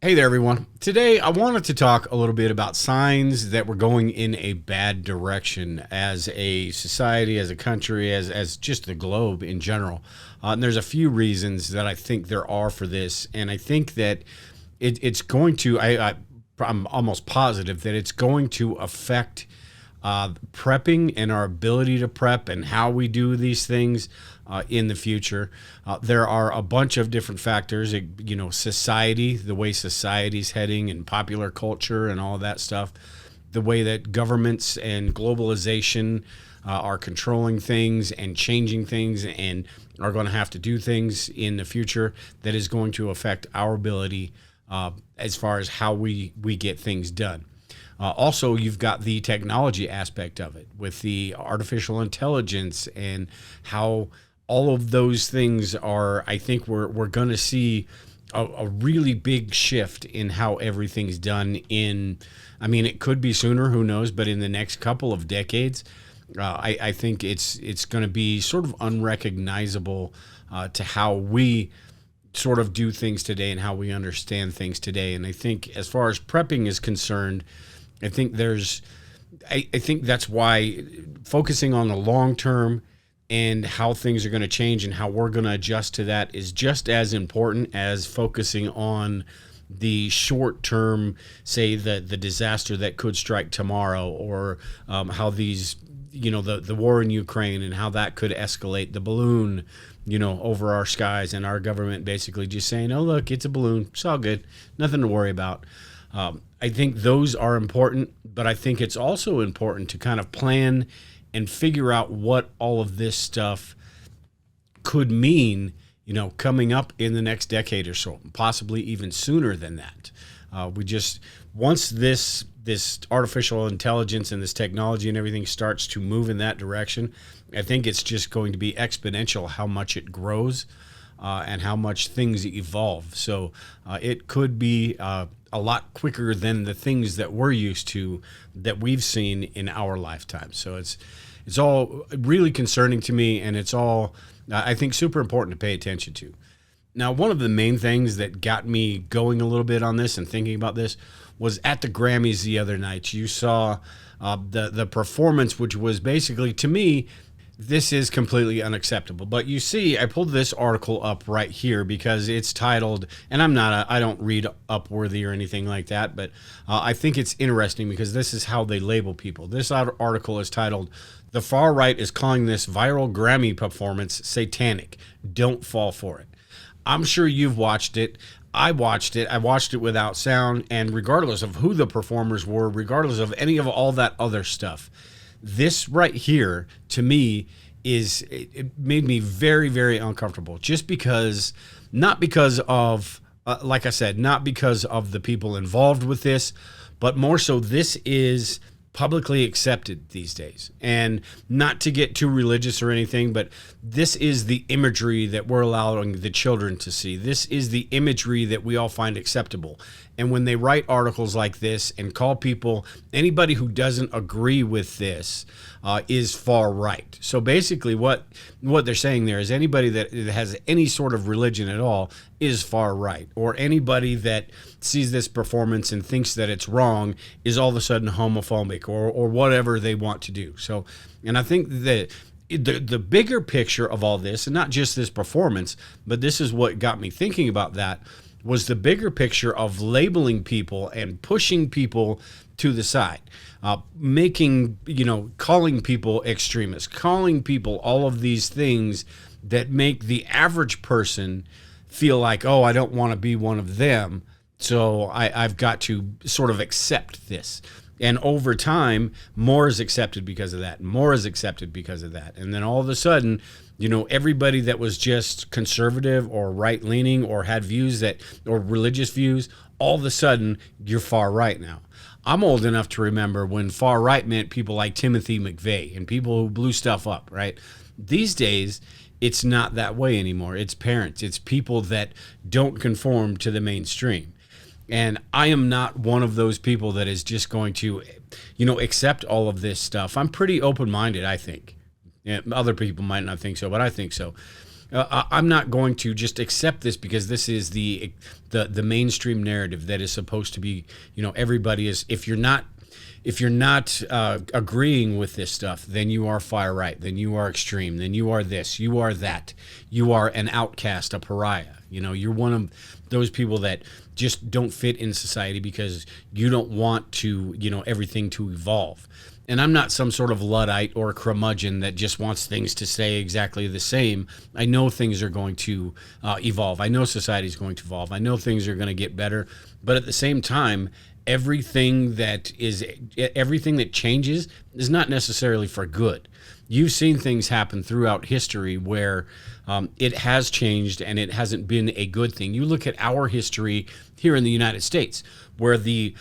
Hey there, everyone. Today, I wanted to talk a little bit about signs that we're going in a bad direction as a society, as a country, as just the globe in general. And there's a few reasons that I think there are for this, and I think that it's going to. I'm almost positive that it's going to affect prepping and our ability to prep and how we do these things in the future. There are a bunch of different factors, society, the way society's heading and popular culture and all of that stuff, the way that governments and globalization are controlling things and changing things and are going to have to do things in the future that is going to affect our ability as far as how we get things done. Also, you've got the technology aspect of it with the artificial intelligence and how all of those things are. I think we're going to see a really big shift in how everything's done in, I mean, it could be sooner, who knows, but in the next couple of decades, I think it's going to be sort of unrecognizable to how we sort of do things today and how we understand things today. And I think as far as prepping is concerned, I think I think that's why focusing on the long term and how things are going to change and how we're going to adjust to that is just as important as focusing on the short term, say the disaster that could strike tomorrow, or how these, the war in Ukraine and how that could escalate, the balloon, over our skies, and our government basically just saying, oh, look, it's a balloon. It's all good. Nothing to worry about. I think those are important, but I think it's also important to kind of plan and figure out what all of this stuff could mean, coming up in the next decade or so, possibly even sooner than that. Once this artificial intelligence and this technology and everything starts to move in that direction, I think it's just going to be exponential how much it grows and how much things evolve. So it could be a lot quicker than the things that we're used to, that we've seen in our lifetime. So it's all really concerning to me, and it's all, I think, super important to pay attention to. Now, one of the main things that got me going a little bit on this and thinking about this was at the Grammys the other night. You saw the performance, which was basically, to me, this is completely unacceptable. But you see, I pulled this article up right here because it's titled, and I don't read Upworthy or anything like that, but I think it's interesting because this is how they label people. This article is titled, "The Far Right is Calling This Viral Grammy Performance Satanic. Don't Fall for It." I'm sure you've watched it. I watched it. I watched it without sound, and regardless of who the performers were, regardless of any of all that other stuff, this right here, to me, it made me very, very uncomfortable. Just because, not because of, like I said, not because of the people involved with this, but more so, this is publicly accepted these days. And not to get too religious or anything, but this is the imagery that we're allowing the children to see. This is the imagery that we all find acceptable. And when they write articles like this and call people, anybody who doesn't agree with this is far right. So basically what they're saying there is anybody that has any sort of religion at all is far right, or anybody that sees this performance and thinks that it's wrong is all of a sudden homophobic, or whatever they want to do. So, and I think that the bigger picture of all this, and not just this performance, but this is what got me thinking about that, was the bigger picture of labeling people and pushing people to the side, calling people extremists, calling people all of these things that make the average person feel like, oh, I don't want to be one of them, so I've got to sort of accept this. And over time, more is accepted because of that. More is accepted because of that. And then all of a sudden, everybody that was just conservative or right-leaning or had views or religious views, all of a sudden, you're far right now. I'm old enough to remember when far right meant people like Timothy McVeigh and people who blew stuff up, right? These days, it's not that way anymore. It's parents. It's people that don't conform to the mainstream. And I am not one of those people that is just going to, accept all of this stuff. I'm pretty open-minded, I think. Yeah, other people might not think so, but I think so. I'm not going to just accept this because this is the mainstream narrative that is supposed to be. Everybody is. If you're not agreeing with this stuff, then you are far right. Then you are extreme. Then you are this. You are that. You are an outcast, a pariah. You're one of those people that just don't fit in society because you don't want to, everything to evolve. And I'm not some sort of Luddite or curmudgeon that just wants things to stay exactly the same. I know things are going to evolve. I know society is going to evolve. I know things are going to get better. But at the same time, everything that changes is not necessarily for good. You've seen things happen throughout history where it has changed and it hasn't been a good thing. You look at our history here in the United States, where the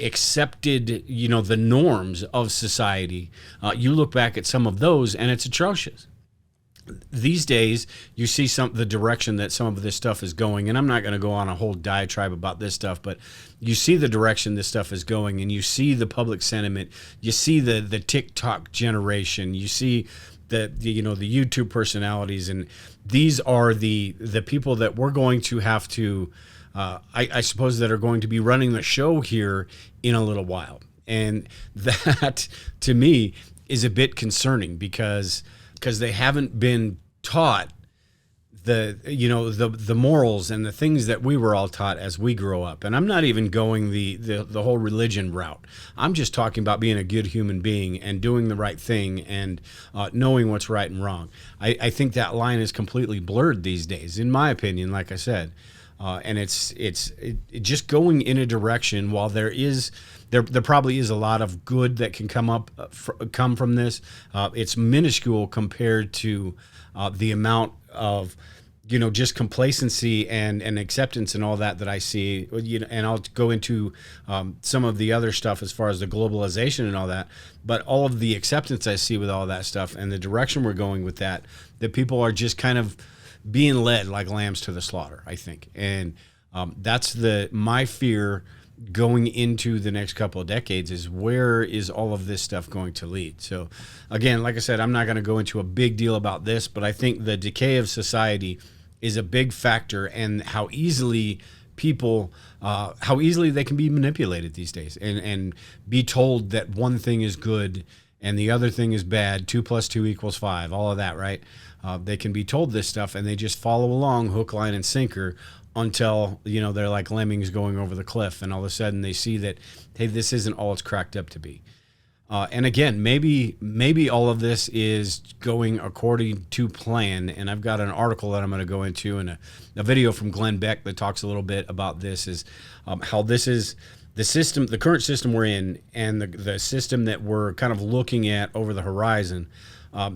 accepted, the norms of society, you look back at some of those and it's atrocious. These days, you see the direction that some of this stuff is going, and I'm not going to go on a whole diatribe about this stuff, but you see the direction this stuff is going, and you see the public sentiment, you see the TikTok generation, you see the YouTube personalities, and these are the people that we're going to have to, I suppose, that are going to be running the show here in a little while, and that to me is a bit concerning because they haven't been taught the morals and the things that we were all taught as we grow up. And I'm not even going the whole religion route. I'm just talking about being a good human being and doing the right thing and knowing what's right and wrong. I think that line is completely blurred these days, in my opinion, like I said. And it's just going in a direction. While there probably is a lot of good that can come from this. It's minuscule compared to the amount of just complacency and acceptance and all that I see. And I'll go into some of the other stuff as far as the globalization and all that. But all of the acceptance I see with all that stuff and the direction we're going with that people are just kind of being led like lambs to the slaughter, I think. And that's my fear going into the next couple of decades is where is all of this stuff going to lead. So again, like I said, I'm not going to go into a big deal about this, but I think the decay of society is a big factor, and how easily they can be manipulated these days and be told that one thing is good and the other thing is bad. 2 + 2 = 5, all of that, right? They can be told this stuff and they just follow along hook, line, and sinker until, they're like lemmings going over the cliff, and all of a sudden they see that, hey, this isn't all it's cracked up to be. And again, maybe all of this is going according to plan, and I've got an article that I'm going to go into and a video from Glenn Beck that talks a little bit about this, is how this is the system, the current system we're in, and the system that we're kind of looking at over the horizon.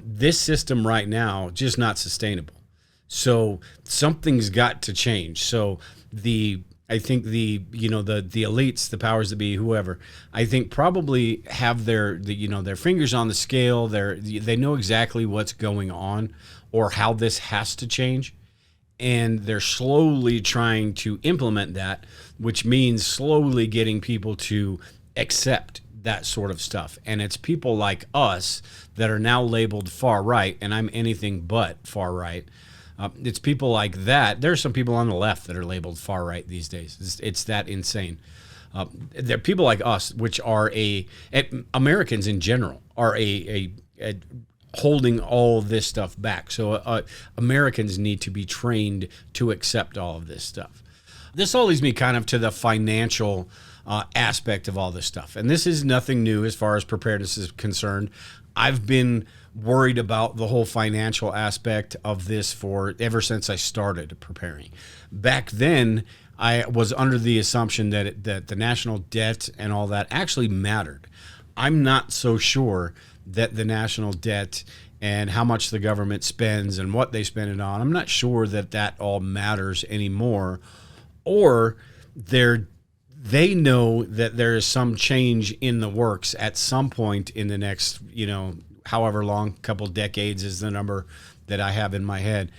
This system right now just not sustainable. So something's got to change. So I think the elites, the powers that be, whoever, I think probably have their fingers on the scale. They know exactly what's going on or how this has to change, and they're slowly trying to implement that, which means slowly getting people to accept that sort of stuff. And it's people like us that are now labeled far right, and I'm anything but far right. It's people like that. There's some people on the left that are labeled far right these days. It's that insane. There are people like us, which are Americans in general, are holding all this stuff back. So Americans need to be trained to accept all of this stuff. This all leads me kind of to the financial aspect of all this stuff. And this is nothing new as far as preparedness is concerned. I've been worried about the whole financial aspect of this ever since I started preparing. Back then, I was under the assumption that the national debt and all that actually mattered. I'm not so sure that the national debt and how much the government spends and what they spend it on, I'm not sure that all matters anymore. Or they know that there is some change in the works at some point in the next, however long, couple decades is the number that I have in my head.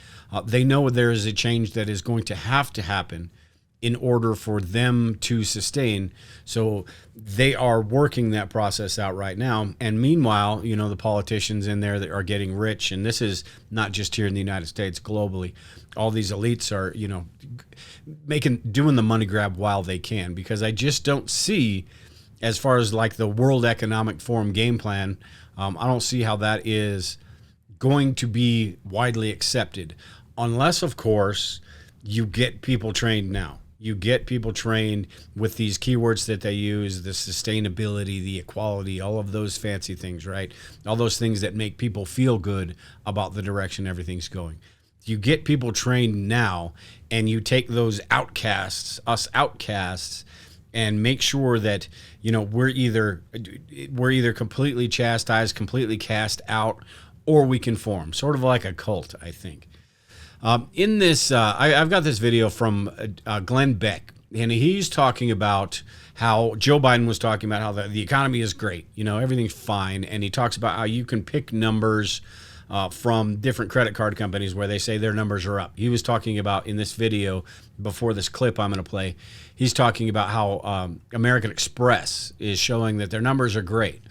They know there is a change that is going to happen in order for them to sustain. So they are working that process out right now. And meanwhile, the politicians in there that are getting rich, and this is not just here in the United States, globally, all these elites are, doing the money grab while they can, because I just don't see, as far as like the World Economic Forum game plan, I don't see how that is going to be widely accepted, unless, of course, you get people trained now. You get people trained with these keywords that they use, the sustainability, the equality, all of those fancy things, right? All those things that make people feel good about the direction everything's going. You get people trained now, and you take those outcasts, us outcasts, and make sure that we're either completely chastised, completely cast out, or we conform, sort of like a cult, I think. In this, I've got this video from Glenn Beck, and he's talking about how Joe Biden was talking about how the economy is great, everything's fine, and he talks about how you can pick numbers from different credit card companies where they say their numbers are up. He was talking about, in this video, before this clip I'm going to play, he's talking about how American Express is showing that their numbers are great.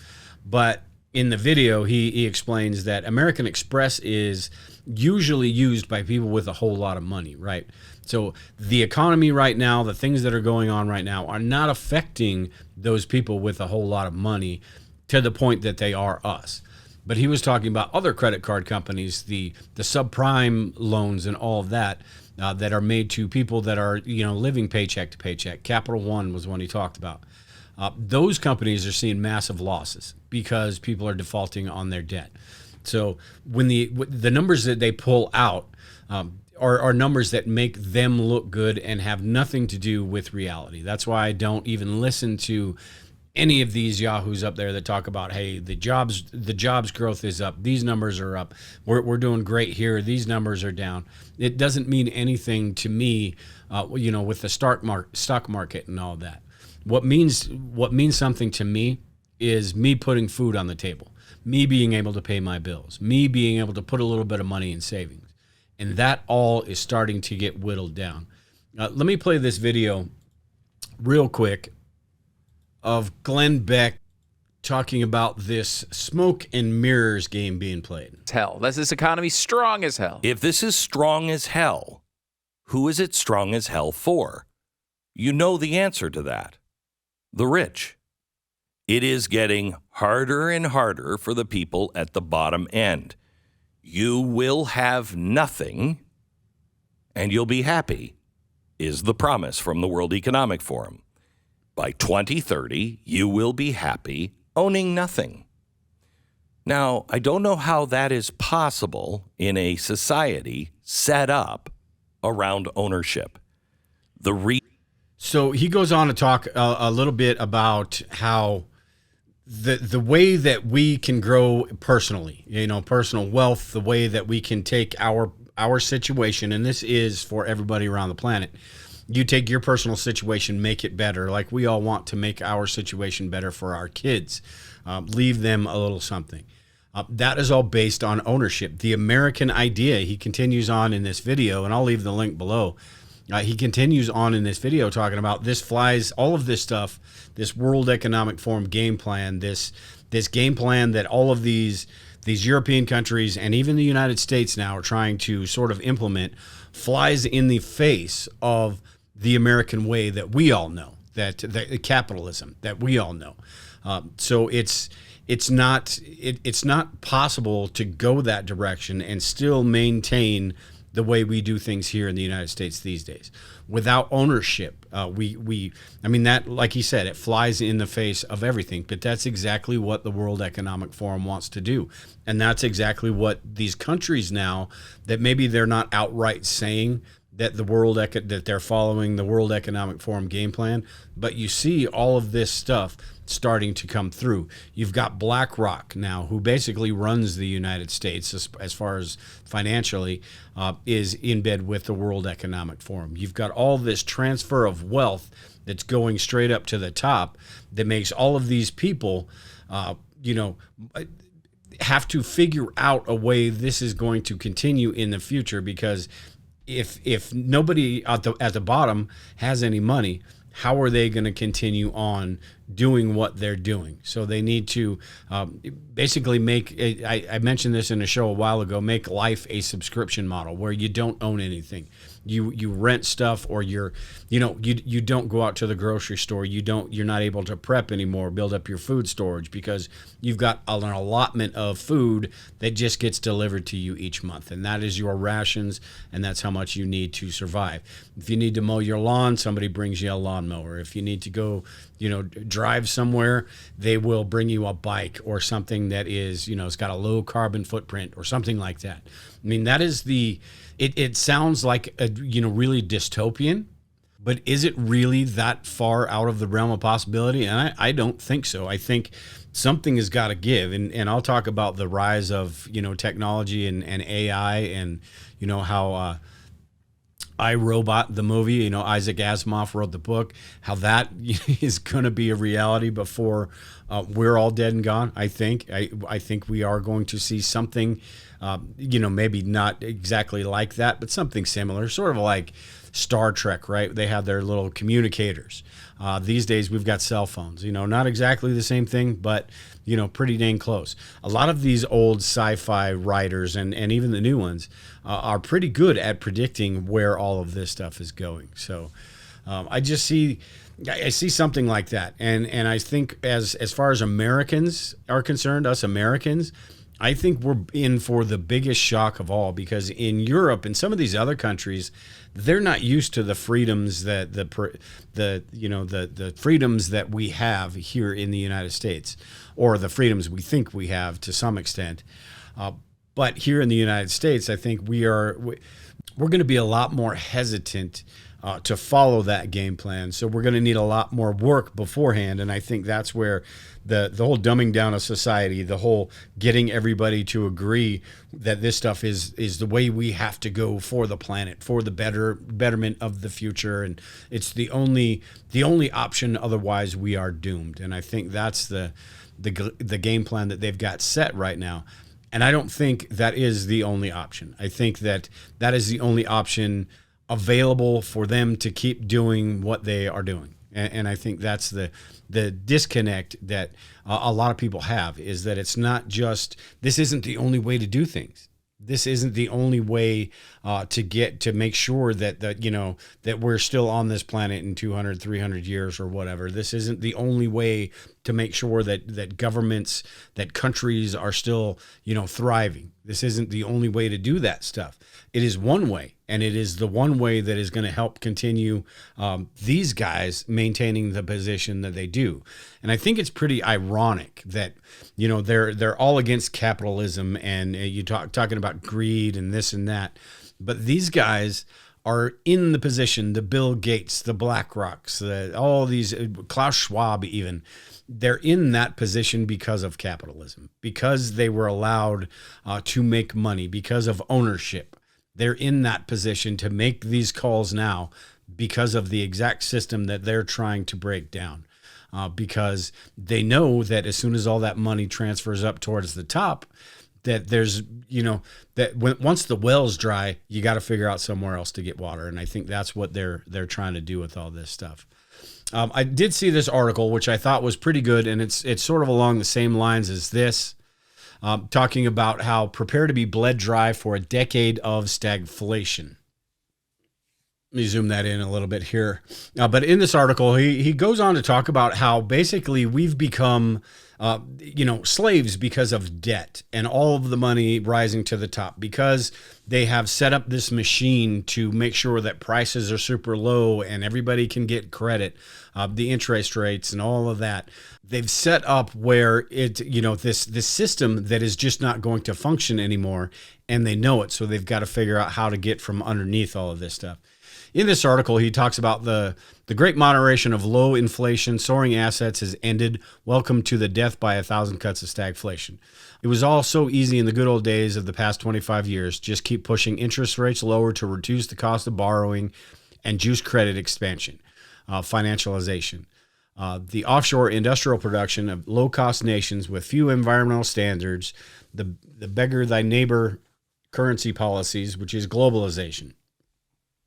But in the video, he explains that American Express is usually used by people with a whole lot of money, right? So the economy right now, the things that are going on right now are not affecting those people with a whole lot of money to the point that they are us. But he was talking about other credit card companies, the subprime loans and all of that, that are made to people that are, living paycheck to paycheck. Capital One was one he talked about. Those companies are seeing massive losses because people are defaulting on their debt. So when the numbers that they pull out are numbers that make them look good and have nothing to do with reality. That's why I don't even listen to any of these yahoos up there that talk about, hey, the jobs growth is up, these numbers are up, we're doing great here, these numbers are down. It doesn't mean anything to me, with the stock market and all that. What means something to me is me putting food on the table, me being able to pay my bills, me being able to put a little bit of money in savings. And that all is starting to get whittled down. Let me play this video real quick of Glenn Beck talking about this smoke and mirrors game being played. Hell, that's this economy strong as hell. If this is strong as hell, who is it strong as hell for? You know the answer to that. The rich. It is getting harder and harder for the people at the bottom end. You will have nothing, and you'll be happy, is the promise from the World Economic Forum. By 2030, you will be happy owning nothing. Now, I don't know how that is possible in a society set up around ownership. So he goes on to talk a little bit about how the way that we can grow personally, personal wealth, the way that we can take our situation, and this is for everybody around the planet. You take your personal situation, make it better, like we all want to make our situation better for our kids. Leave them a little something. That is all based on ownership. The American idea, he continues on in this video, and I'll leave the link below. He continues on in this video talking about this flies, all of this stuff, this World Economic Forum game plan, this game plan that all of these European countries and even the United States now are trying to sort of implement, flies in the face of the American way that we all know, that the capitalism that we all know. So it's not possible to go that direction and still maintain the way we do things here in the United States these days. Without ownership, I mean, that, like he said, it flies in the face of everything, but that's exactly what the World Economic Forum wants to do. And that's exactly what these countries now, that maybe they're not outright saying that that they're following the World Economic Forum game plan, but you see all of this stuff starting to come through. You've got BlackRock now, who basically runs the United States as far as financially, is in bed with the World Economic Forum. You've got all this transfer of wealth that's going straight up to the top that makes all of these people, have to figure out a way this is going to continue in the future, because if nobody at the bottom has any money, how are they going to continue on doing what they're doing? So they need to basically make, I mentioned this in a show a while ago, make life a subscription model where you don't own anything. You rent stuff, or you don't go out to the grocery store. You're not able to prep anymore, build up your food storage, because you've got an allotment of food that just gets delivered to you each month. And that is your rations, and that's how much you need to survive. If you need to mow your lawn, somebody brings you a lawnmower. If you need to go, drive somewhere, they will bring you a bike or something that is, it's got a low carbon footprint or something like that. I mean, that is it sounds like really dystopian, but is it really that far out of the realm of possibility? And I don't think so. I think something has got to give. And I'll talk about the rise of, technology and AI, and, how I, Robot, the movie, Isaac Asimov wrote the book, how that is going to be a reality before we're all dead and gone. I think we are going to see something, maybe not exactly like that, but something similar, sort of like Star Trek, right? They have their little communicators. These days we've got cell phones, not exactly the same thing, but, pretty dang close. A lot of these old sci-fi writers and even the new ones are pretty good at predicting where all of this stuff is going. So I see something like that. And I think as far as Americans are concerned, us Americans, I think we're in for the biggest shock of all, because in Europe and some of these other countries, they're not used to the freedoms that the freedoms that we have here in the United States, or the freedoms we think we have to some extent. But here in the United States, I think we're going to be a lot more hesitant to follow that game plan. So we're going to need a lot more work beforehand. And I think that's where the whole dumbing down of society, the whole getting everybody to agree that this stuff is the way we have to go for the planet, for the betterment of the future. And it's the only option. Otherwise, we are doomed. And I think that's the game plan that they've got set right now. And I don't think that is the only option. I think that is the only option available for them to keep doing what they are doing. And I think that's the disconnect that a lot of people have, is that it's not just, this isn't the only way to do things. This isn't the only way to make sure that we're still on this planet in 200, 300 years or whatever. This isn't the only way to make sure that governments, that countries are still, thriving. This isn't the only way to do that stuff. It is one way, and it is the one way that is going to help continue these guys maintaining the position that they do. And I think it's pretty ironic that, they're all against capitalism, and talking about greed and this and that. But these guys are in the position, the Bill Gates, the BlackRocks, all these, Klaus Schwab even, they're in that position because of capitalism, because they were allowed to make money, because of ownership. They're in that position to make these calls now because of the exact system that they're trying to break down. Because they know that as soon as all that money transfers up towards the top, that there's, once the well's dry, you got to figure out somewhere else to get water. And I think that's what they're trying to do with all this stuff. I did see this article, which I thought was pretty good, and it's sort of along the same lines as this, talking about how prepare to be bled dry for a decade of stagflation. Let me zoom that in a little bit here. But in this article, he goes on to talk about how basically we've become, slaves because of debt and all of the money rising to the top, because they have set up this machine to make sure that prices are super low and everybody can get credit, the interest rates and all of that. They've set up where this system that is just not going to function anymore, and they know it. So they've got to figure out how to get from underneath all of this stuff. In this article, he talks about the great moderation of low inflation, soaring assets has ended. Welcome to the death by 1,000 cuts of stagflation. It was all so easy in the good old days of the past 25 years. Just keep pushing interest rates lower to reduce the cost of borrowing and juice credit expansion, financialization. The offshore industrial production of low-cost nations with few environmental standards, the beggar thy neighbor currency policies, which is globalization.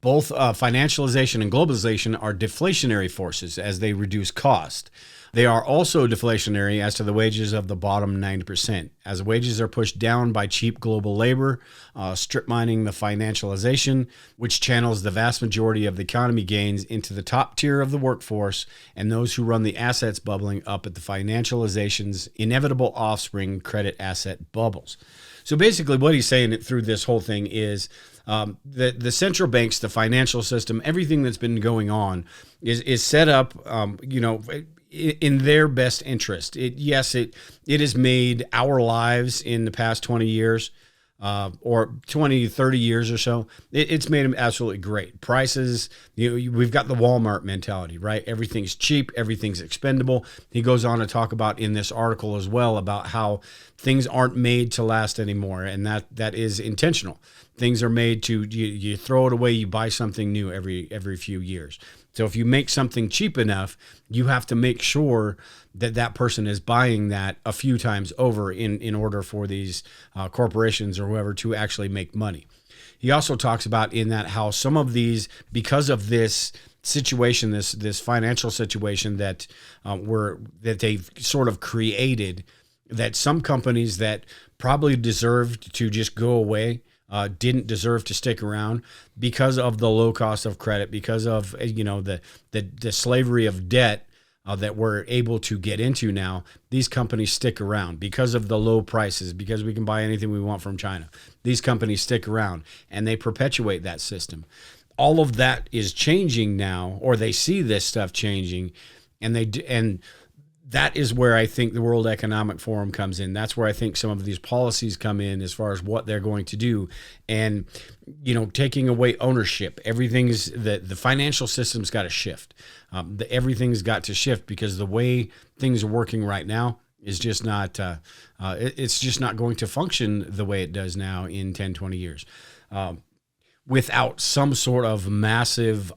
Both financialization and globalization are deflationary forces as they reduce cost. They are also deflationary as to the wages of the bottom 90%, as wages are pushed down by cheap global labor, strip mining the financialization, which channels the vast majority of the economy gains into the top tier of the workforce and those who run the assets bubbling up at the financialization's inevitable offspring credit asset bubbles. So basically what he's saying through this whole thing is the central banks, the financial system, everything that's been going on is set up, in their best interest. It has made our lives in the past 20 years or 20, 30 years or so, it's made them absolutely great. Prices, we've got the Walmart mentality, right? Everything's cheap, everything's expendable. He goes on to talk about in this article as well about how things aren't made to last anymore, and that is intentional. Things are made to, you throw it away, you buy something new every few years. So if you make something cheap enough, you have to make sure that person is buying that a few times over in order for these corporations or whoever to actually make money. He also talks about in that how some of these, because of this situation, this financial situation that they've sort of created, that some companies that probably deserved to just go away didn't deserve to stick around because of the low cost of credit, because of the slavery of debt that we're able to get into now. These companies stick around because of the low prices, because we can buy anything we want from China. These companies stick around and they perpetuate that system. All of that is changing now, or they see this stuff changing, and that is where I think the World Economic Forum comes in. That's where I think some of these policies come in as far as what they're going to do. And, taking away ownership. Everything's, the financial system's got to shift. Everything's got to shift because the way things are working right now is just not, it's just not going to function the way it does now in 10, 20 years. Without some sort of massive,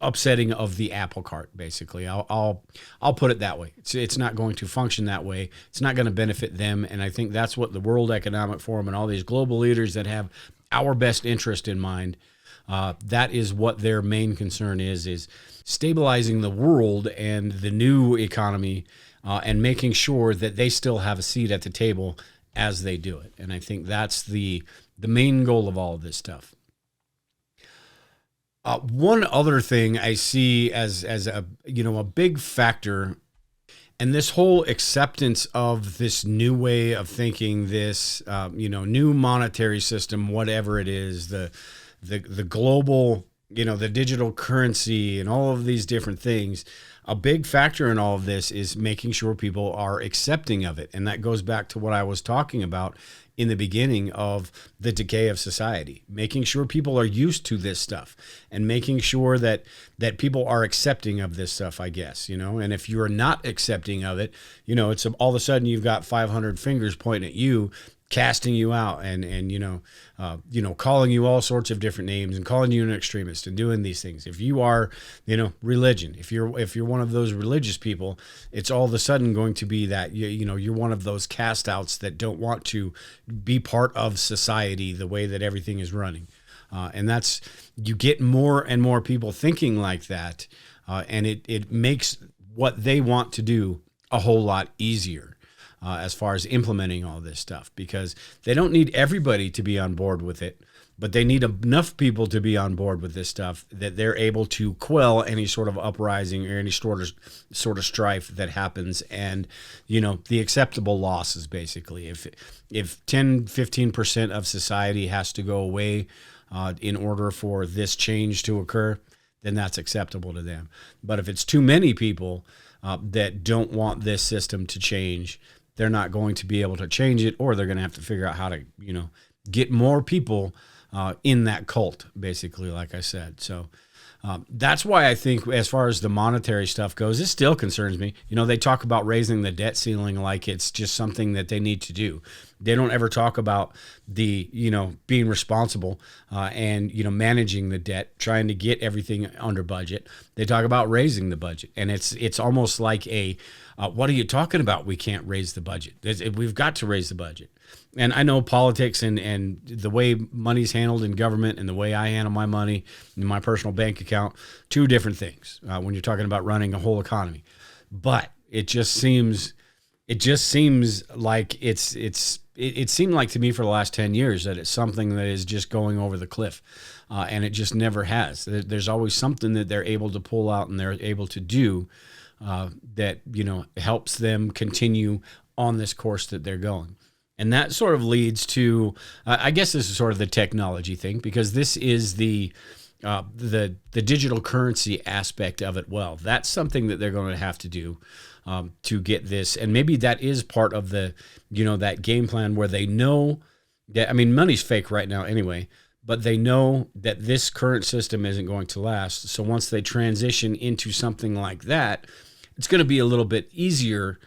upsetting of the apple cart, basically. I'll put it that way. It's not going to function that way. It's not going to benefit them. And I think that's what the World Economic Forum and all these global leaders that have our best interest in mind, that is what their main concern is stabilizing the world and the new economy, and making sure that they still have a seat at the table as they do it. And I think that's the main goal of all of this stuff. One other thing I see as a big factor, and this whole acceptance of this new way of thinking, this new monetary system, whatever it is, the global, the digital currency, and all of these different things. A big factor in all of this is making sure people are accepting of it, and that goes back to what I was talking about in the beginning of the decay of society, making sure people are used to this stuff and making sure that people are accepting of this stuff, I guess, and if you're not accepting of it, it's all of a sudden you've got 500 fingers pointing at you, casting you out and calling you all sorts of different names and calling you an extremist and doing these things. If you are, religion, if you're one of those religious people, it's all of a sudden going to be that, you're one of those cast outs that don't want to be part of society the way that everything is running. And that's, you get more and more people thinking like that. And it makes what they want to do a whole lot easier. As far as implementing all this stuff, because they don't need everybody to be on board with it, but they need enough people to be on board with this stuff that they're able to quell any sort of uprising or any sort of strife that happens. And, the acceptable losses, basically, if 10, 15% of society has to go away in order for this change to occur, then that's acceptable to them. But if it's too many people that don't want this system to change, they're not going to be able to change it, or they're going to have to figure out how to, get more people in that cult, basically, like I said. So that's why I think as far as the monetary stuff goes, it still concerns me. They talk about raising the debt ceiling like it's just something that they need to do. They don't ever talk about the, being responsible and, managing the debt, trying to get everything under budget. They talk about raising the budget. And it's almost like what are you talking about? We can't raise the budget. We've got to raise the budget. And I know politics and the way money's handled in government and the way I handle my money in my personal bank account, two different things when you're talking about running a whole economy. But it just seems like it seemed like to me for the last 10 years that it's something that is just going over the cliff. And it just never has. There's always something that they're able to pull out and they're able to do that, helps them continue on this course that they're going. And that sort of leads to, I guess this is sort of the technology thing, because this is the digital currency aspect of it. Well, that's something that they're going to have to do to get this. And maybe that is part of the, that game plan where they know that, money's fake right now anyway, but they know that this current system isn't going to last. So once they transition into something like that, it's going to be a little bit easier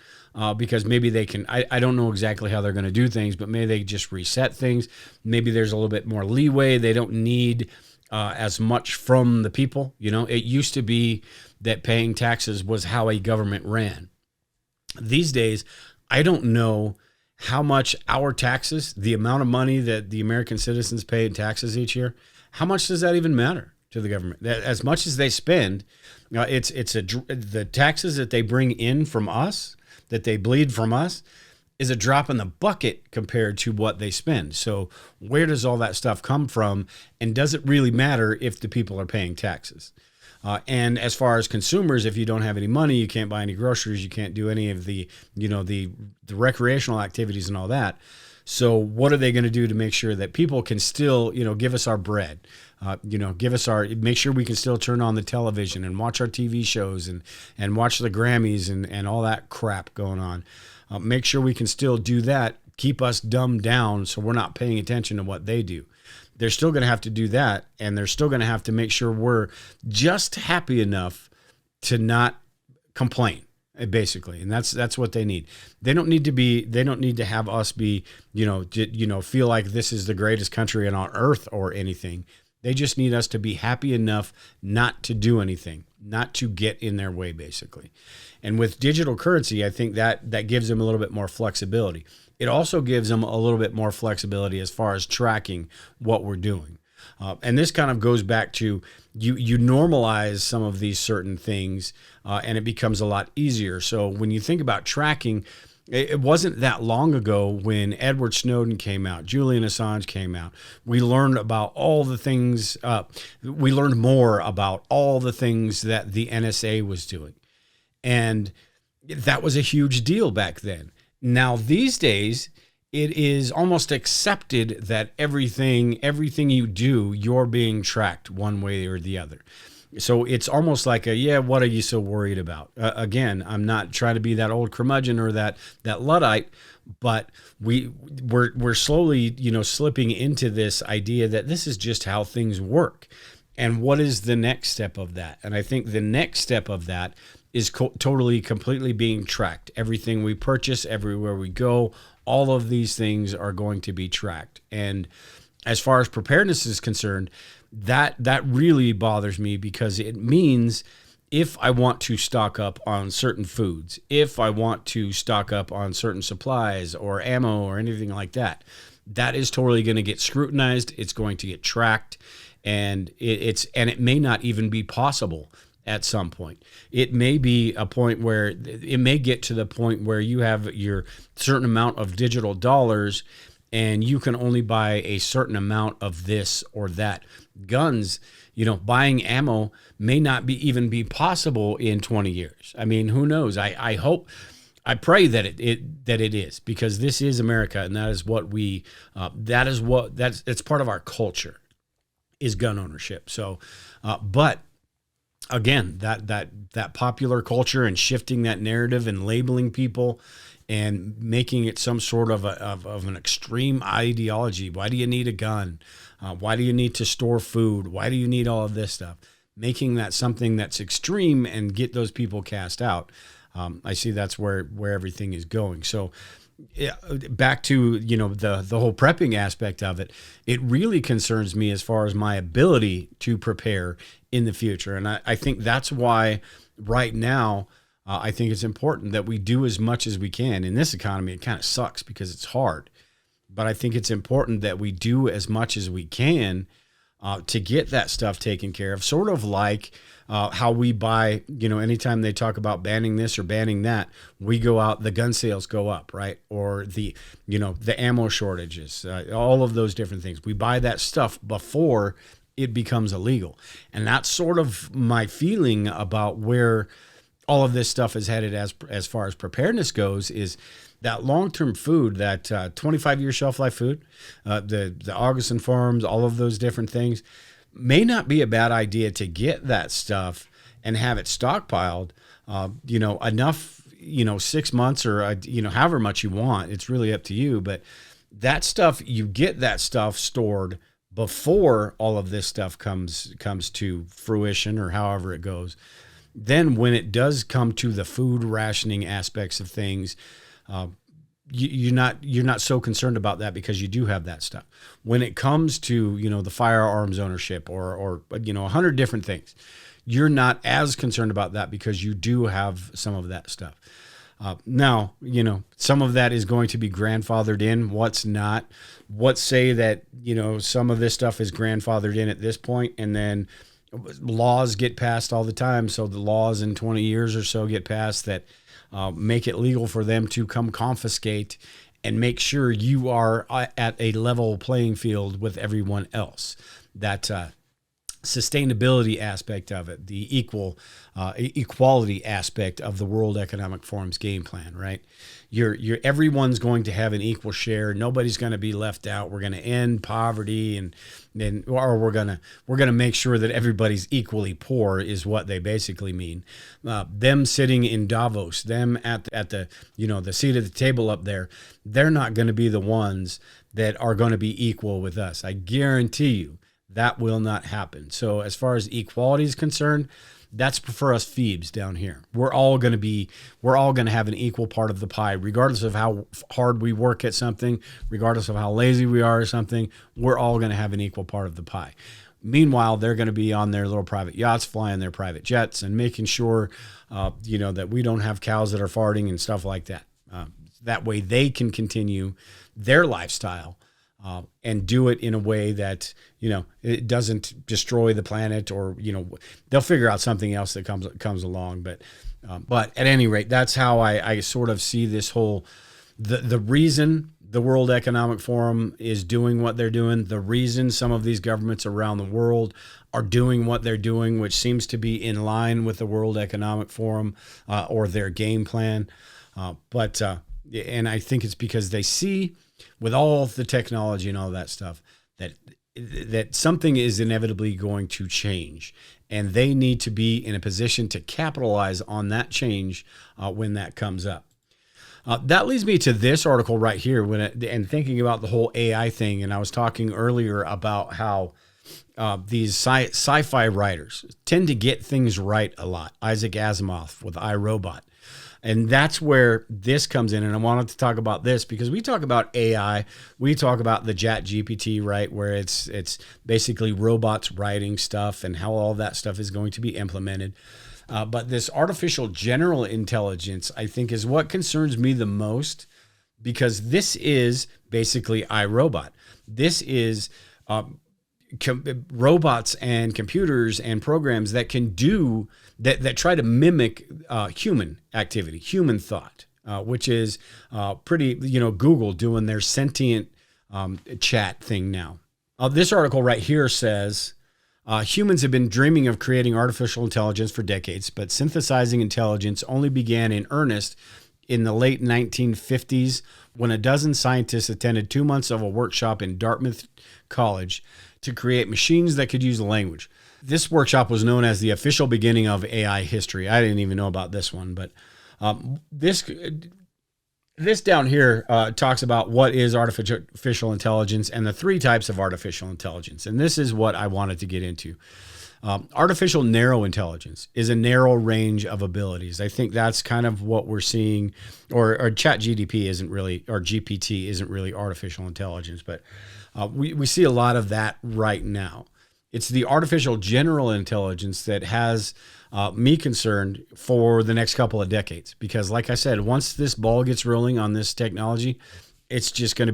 because maybe they can, I don't know exactly how they're going to do things, but maybe they just reset things. Maybe there's a little bit more leeway. They don't need as much from the people. It used to be that paying taxes was how a government ran. These days, I don't know how much our taxes, the amount of money that the American citizens pay in taxes each year, how much does that even matter to the government? As much as they spend, the taxes that they bring in from us, that they bleed from us, is a drop in the bucket compared to what they spend. So where does all that stuff come from? And does it really matter if the people are paying taxes? And as far as consumers, if you don't have any money, you can't buy any groceries, you can't do any of the recreational activities and all that. So what are they going to do to make sure that people can still, give us our bread, make sure we can still turn on the television and watch our TV shows and watch the Grammys and all that crap going on. Make sure we can still do that, keep us dumbed down so we're not paying attention to what they do. They're still going to have to do that, and they're still going to have to make sure we're just happy enough to not complain, basically. And that's what they need. They don't need to have us be, feel like this is the greatest country on earth or anything. They just need us to be happy enough not to do anything, not to get in their way, basically. And with digital currency, I think that gives them a little bit more flexibility. It also gives them a little bit more flexibility as far as tracking what we're doing. And this kind of goes back to you normalize some of these certain things and it becomes a lot easier. So when you think about tracking, it wasn't that long ago when Edward Snowden came out, Julian Assange came out. We learned about all the things, we learned more about all the things that the NSA was doing. And that was a huge deal back then. Now, these days, it is almost accepted that everything you do, you're being tracked one way or the other. So it's almost like what are you so worried about? Again, I'm not trying to be that old curmudgeon or that Luddite, but we're slowly, slipping into this idea that this is just how things work. And what is the next step of that? And I think the next step of that is totally, completely being tracked. Everything we purchase, everywhere we go, all of these things are going to be tracked. And as far as preparedness is concerned, that really bothers me because it means if I want to stock up on certain foods, if I want to stock up on certain supplies or ammo or anything like that, that is totally going to get scrutinized. It's going to get tracked, and it may not even be possible. At some point, it may be a point where it may get to the point where you have your certain amount of digital dollars and you can only buy a certain amount of this or that. Guns, buying ammo may not even be possible in 20 years. Who knows? I pray that it is, because this is America, and that is what it's part of our culture is gun ownership. So, but again, that popular culture and shifting that narrative and labeling people and making it some sort of an extreme ideology. Why do you need a gun? Why do you need to store food? Why do you need all of this stuff? Making that something that's extreme and get those people cast out. I see that's where everything is going. So back to the whole prepping aspect of it, it really concerns me as far as my ability to prepare in the future. And I think that's why right now I think it's important that we do as much as we can. In this economy, it kind of sucks because it's hard. but I think it's important that we do as much as we can to get that stuff taken care of, sort of like how we buy, anytime they talk about banning this or banning that, we go out, the gun sales go up, right? Or the ammo shortages, all of those different things. We buy that stuff before it becomes illegal. And that's sort of my feeling about where all of this stuff is headed as far as preparedness goes, is that long-term food, that 25-year shelf life food, the Augustin farms, all of those different things, may not be a bad idea to get that stuff and have it stockpiled, enough, 6 months or, however much you want. It's really up to you. But that stuff, you get that stuff stored before all of this stuff comes to fruition, or however it goes. Then when it does come to the food rationing aspects of things, you're not so concerned about that because you do have that stuff. When it comes to, the firearms ownership or 100 different things, you're not as concerned about that because you do have some of that stuff. Now, some of that is going to be grandfathered in. What's not? What say that, some of this stuff is grandfathered in at this point, and then laws get passed all the time. So the laws in 20 years or so get passed that make it legal for them to come confiscate and make sure you are at a level playing field with everyone else. That sustainability aspect of it, the equality aspect of the World Economic Forum's game plan, right? Everyone's going to have an equal share. Nobody's going to be left out. We're going to end poverty, or we're going to make sure that everybody's equally poor, is what they basically mean. Them sitting in Davos, them at the the seat of the table up there, they're not going to be the ones that are going to be equal with us. I guarantee you that will not happen. So as far as equality is concerned, that's for us Phoebes down here. We're all going to have an equal part of the pie, regardless of how hard we work at something, regardless of how lazy we are or something. We're all going to have an equal part of the pie. Meanwhile, they're going to be on their little private yachts, flying their private jets, and making sure, that we don't have cows that are farting and stuff like that. That way they can continue their lifestyle. And do it in a way that, it doesn't destroy the planet, or, they'll figure out something else that comes along. But at any rate, that's how I sort of see this whole, the reason the World Economic Forum is doing what they're doing, the reason some of these governments around the world are doing what they're doing, which seems to be in line with the World Economic Forum or their game plan. And I think it's because they see, with all the technology and all that stuff, that something is inevitably going to change, and they need to be in a position to capitalize on that change when that comes up. That leads me to this article right here, and thinking about the whole AI thing. And I was talking earlier about how these sci-fi writers tend to get things right a lot. Isaac Asimov with iRobot. And that's where this comes in. And I wanted to talk about this because we talk about AI. We talk about the Chat GPT, right? Where it's basically robots writing stuff and how all that stuff is going to be implemented. But this artificial general intelligence, I think, is what concerns me the most, because this is basically iRobot. This is robots and computers and programs that can do that try to mimic human activity, human thought, which is pretty, Google doing their sentient chat thing now. This article right here says, humans have been dreaming of creating artificial intelligence for decades, but synthesizing intelligence only began in earnest in the late 1950s when a dozen scientists attended 2 months of a workshop in Dartmouth College to create machines that could use language. This workshop was known as the official beginning of AI history. I didn't even know about this one, but this down here talks about what is artificial intelligence and the three types of artificial intelligence. And this is what I wanted to get into. Artificial narrow intelligence is a narrow range of abilities. I think that's kind of what we're seeing, or Chat GPT isn't really, or GPT isn't really artificial intelligence, but we see a lot of that right now. It's the artificial general intelligence that has me concerned for the next couple of decades. Because like I said, once this ball gets rolling on this technology, it's just going to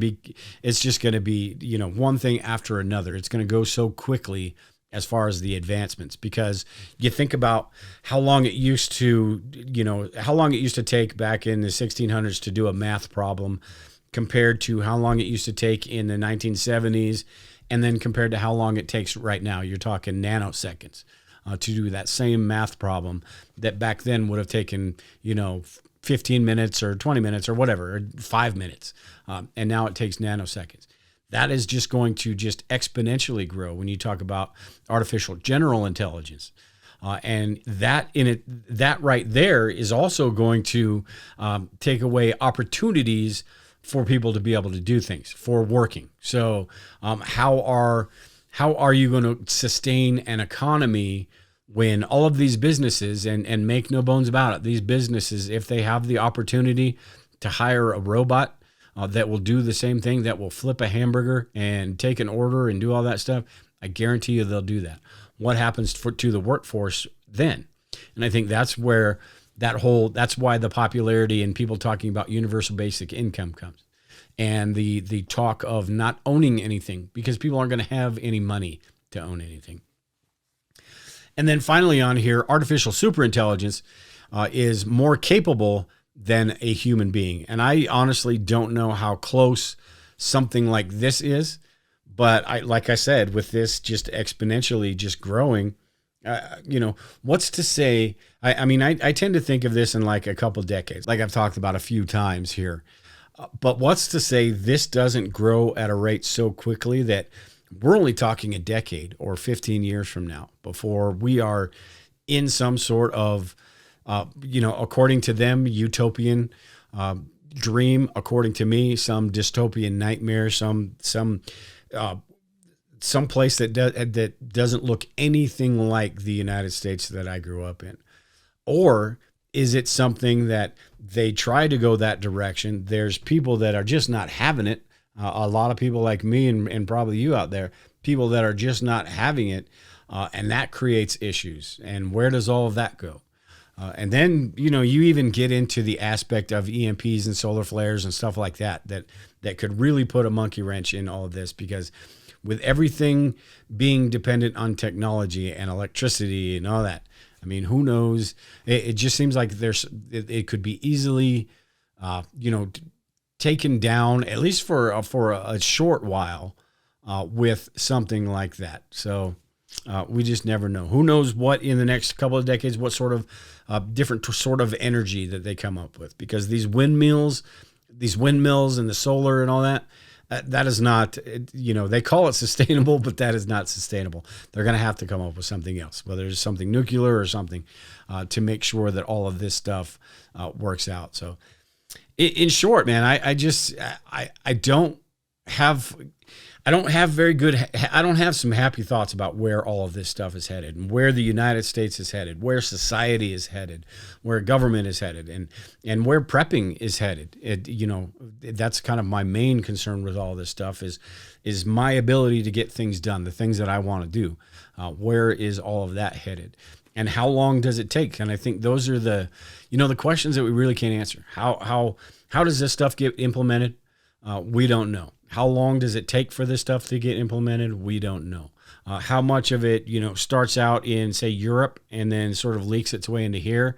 be, one thing after another. It's going to go so quickly as far as the advancements, because you think about how long it used to take back in the 1600s to do a math problem compared to how long it used to take in the 1970s, and then compared to how long it takes right now. You're talking nanoseconds to do that same math problem that back then would have taken, 15 minutes or 20 minutes or whatever, or 5 minutes. And now it takes nanoseconds. That is just going to just exponentially grow when you talk about artificial general intelligence. And that right there is also going to take away opportunities for people to be able to do things, for working. So how are you going to sustain an economy when all of these businesses, and make no bones about it, these businesses, if they have the opportunity to hire a robot that will do the same thing, that will flip a hamburger and take an order and do all that stuff, I guarantee you they'll do that. What happens to the workforce then? And I think that's where that's why the popularity and people talking about universal basic income comes, and the talk of not owning anything, because people aren't going to have any money to own anything. And then finally on here, artificial superintelligence is more capable than a human being. And I honestly don't know how close something like this is, but like I said, with this just exponentially just growing, what's to say? I tend to think of this in like a couple decades, like I've talked about a few times here. But what's to say this doesn't grow at a rate so quickly that we're only talking a decade or 15 years from now before we are in some sort of, according to them, utopian dream, according to me, some dystopian nightmare, some place that doesn't look anything like the United States that I grew up in? Or is it something that they try to go that direction? There's people that are just not having it. A lot of people like me and probably you out there, people that are just not having it. And that creates issues. And where does all of that go? And then, you even get into the aspect of EMPs and solar flares and stuff like that could really put a monkey wrench in all of this, because with everything being dependent on technology and electricity and all that, who knows? It just seems like it could be easily, taken down, at least for a short while, with something like that. So we just never know. Who knows what in the next couple of decades, what sort of different sort of energy that they come up with, because these windmills and the solar and all that, that is not, they call it sustainable, but that is not sustainable. They're going to have to come up with something else, whether it's something nuclear or something, to make sure that all of this stuff works out. So in short, man, I don't have some happy thoughts about where all of this stuff is headed, and where the United States is headed, where society is headed, where government is headed, and where prepping is headed. That's kind of my main concern with all this stuff is my ability to get things done, the things that I want to do. Where is all of that headed? And how long does it take? And I think those are the questions that we really can't answer. How does this stuff get implemented? We don't know. How long does it take for this stuff to get implemented? We don't know. How much of it, starts out in, say, Europe and then sort of leaks its way into here,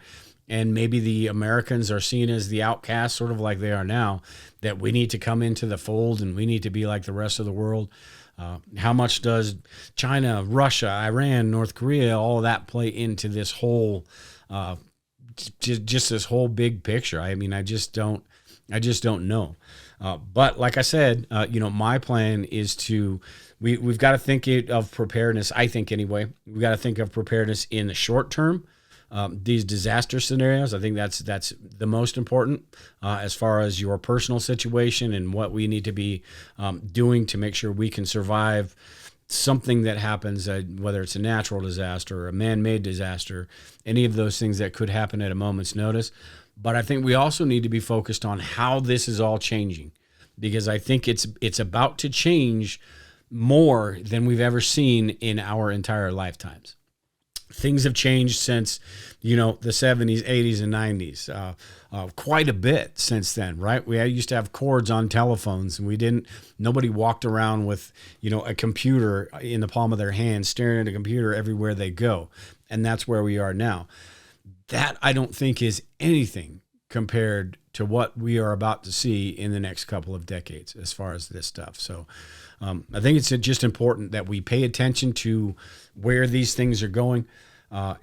and maybe the Americans are seen as the outcasts, sort of like they are now, that we need to come into the fold and we need to be like the rest of the world. How much does China, Russia, Iran, North Korea, all of that play into this whole, just this whole big picture? I just don't know. But like I said, my plan is we've got to think of preparedness. I think anyway, we've got to think of preparedness in the short term. These disaster scenarios, I think that's the most important as far as your personal situation and what we need to be doing to make sure we can survive something that happens, whether it's a natural disaster or a man-made disaster, any of those things that could happen at a moment's notice. But I think we also need to be focused on how this is all changing, because I think it's about to change more than we've ever seen in our entire lifetimes. Things have changed since, the 70s, 80s, and 90s. Quite a bit since then, right? We used to have cords on telephones, and nobody walked around with, a computer in the palm of their hand, staring at a computer everywhere they go. And that's where we are now. That, I don't think, is anything compared to what we are about to see in the next couple of decades as far as this stuff. So I think it's just important that we pay attention to where these things are going,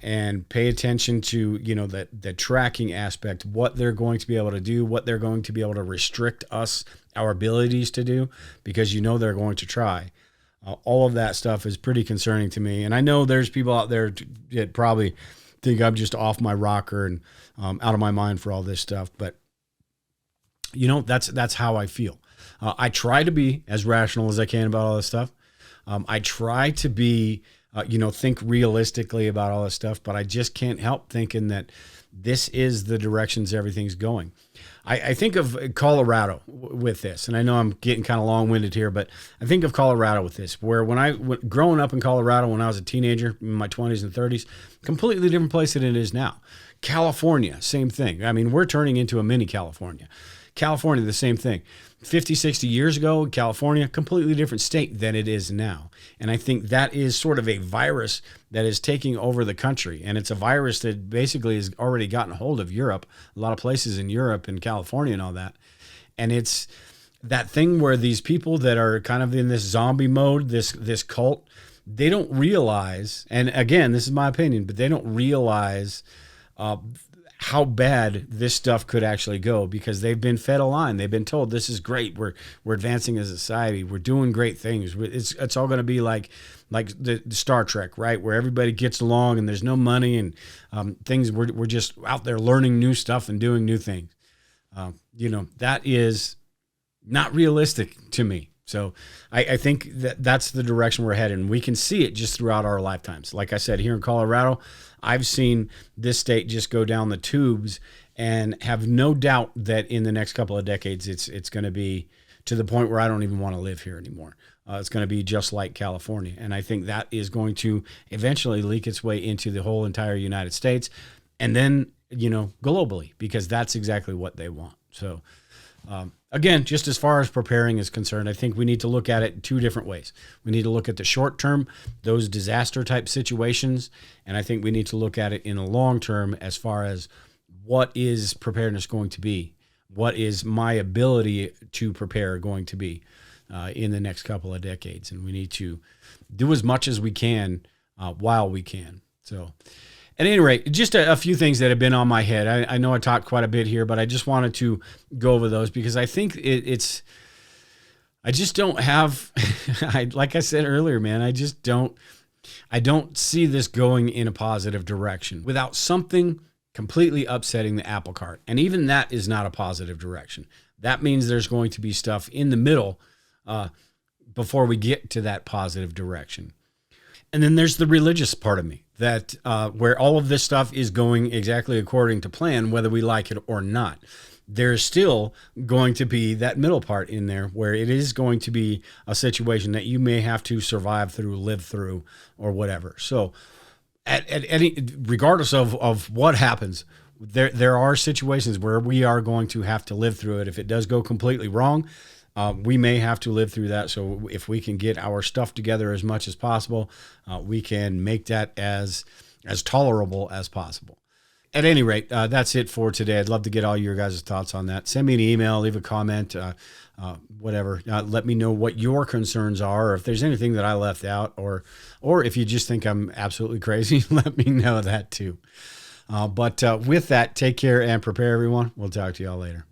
and pay attention to, the tracking aspect, what they're going to be able to do, what they're going to be able to restrict our abilities to do, because they're going to try. All of that stuff is pretty concerning to me. And I know there's people out there that probably think I'm just off my rocker and out of my mind for all this stuff. But, that's how I feel. I try to be as rational as I can about all this stuff. I try to be, think realistically about all this stuff, but I just can't help thinking that this is the directions everything's going. I think of Colorado with this, and I know I'm getting kind of long-winded here, but I think of Colorado with this, where growing up in Colorado when I was a teenager in my 20s and 30s, completely different place than it is now. California, same thing. I mean, we're turning into a mini California. California, the same thing. 50, 60 years ago, California, completely different state than it is now. And I think that is sort of a virus that is taking over the country. And it's a virus that basically has already gotten a hold of Europe, a lot of places in Europe and California and all that. And it's that thing where these people that are kind of in this zombie mode, this cult, they don't realize, and again, this is my opinion, but they don't realize how bad this stuff could actually go, because they've been fed a line. They've been told this is great. We're advancing as a society. We're doing great things. It's all going to be like the Star Trek, right? Where everybody gets along and there's no money and things. We're just out there learning new stuff and doing new things. That is not realistic to me. So I think that's the direction we're headed, and we can see it just throughout our lifetimes. Like I said, here in Colorado, I've seen this state just go down the tubes, and have no doubt that in the next couple of decades, it's going to be to the point where I don't even want to live here anymore. It's going to be just like California, and I think that is going to eventually leak its way into the whole entire United States, and then globally, because that's exactly what they want. So. Again, just as far as preparing is concerned, I think we need to look at it two different ways. We need to look at the short term, those disaster type situations, and I think we need to look at it in the long term as far as what is preparedness going to be? What is my ability to prepare going to be in the next couple of decades? And we need to do as much as we can while we can. So at any rate, just a few things that have been on my head. I know I talked quite a bit here, but I just wanted to go over those because I think I just don't have, like I said earlier, man, I don't see this going in a positive direction without something completely upsetting the apple cart. And even that is not a positive direction. That means there's going to be stuff in the middle before we get to that positive direction. And then there's the religious part of me that where all of this stuff is going exactly according to plan, whether we like it or not. There's still going to be that middle part in there where it is going to be a situation that you may have to survive through, live through, or whatever. So at any, regardless of what happens, there are situations where we are going to have to live through it. If it does go completely wrong, we may have to live through that. So if we can get our stuff together as much as possible, we can make that as tolerable as possible. At any rate, that's it for today. I'd love to get all your guys' thoughts on that. Send me an email, leave a comment, whatever. Let me know what your concerns are, or if there's anything that I left out, or if you just think I'm absolutely crazy, let me know that too. But with that, take care and prepare, everyone. We'll talk to y'all later.